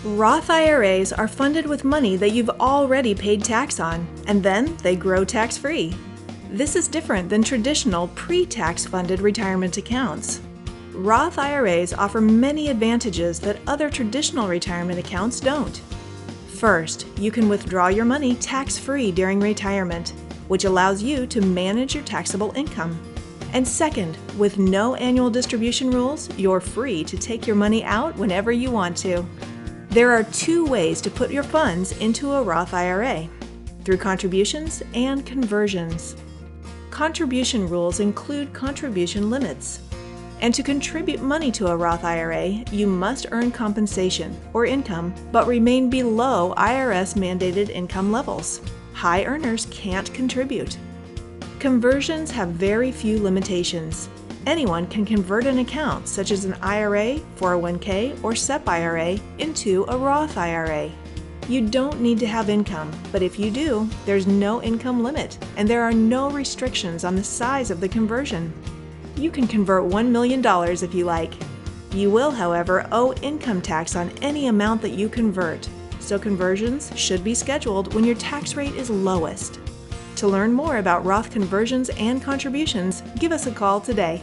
Roth IRAs are funded with money that you've already paid tax on, and then they grow tax-free. This is different than traditional pre-tax funded retirement accounts. Roth IRAs offer many advantages that other traditional retirement accounts don't. First, you can withdraw your money tax-free during retirement, which allows you to manage your taxable income. And second, with no annual distribution rules, you're free to take your money out whenever you want to. There are two ways to put your funds into a Roth IRA: through contributions and conversions. Contribution rules include contribution limits. And to contribute money to a Roth IRA, you must earn compensation or income, but remain below IRS-mandated income levels. High earners can't contribute. Conversions have very few limitations. Anyone can convert an account, such as an IRA, 401k, or SEP IRA, into a Roth IRA. You don't need to have income, but if you do, there's no income limit, and there are no restrictions on the size of the conversion. You can convert $1 million if you like. You will, however, owe income tax on any amount that you convert, so conversions should be scheduled when your tax rate is lowest. To learn more about Roth conversions and contributions, give us a call today.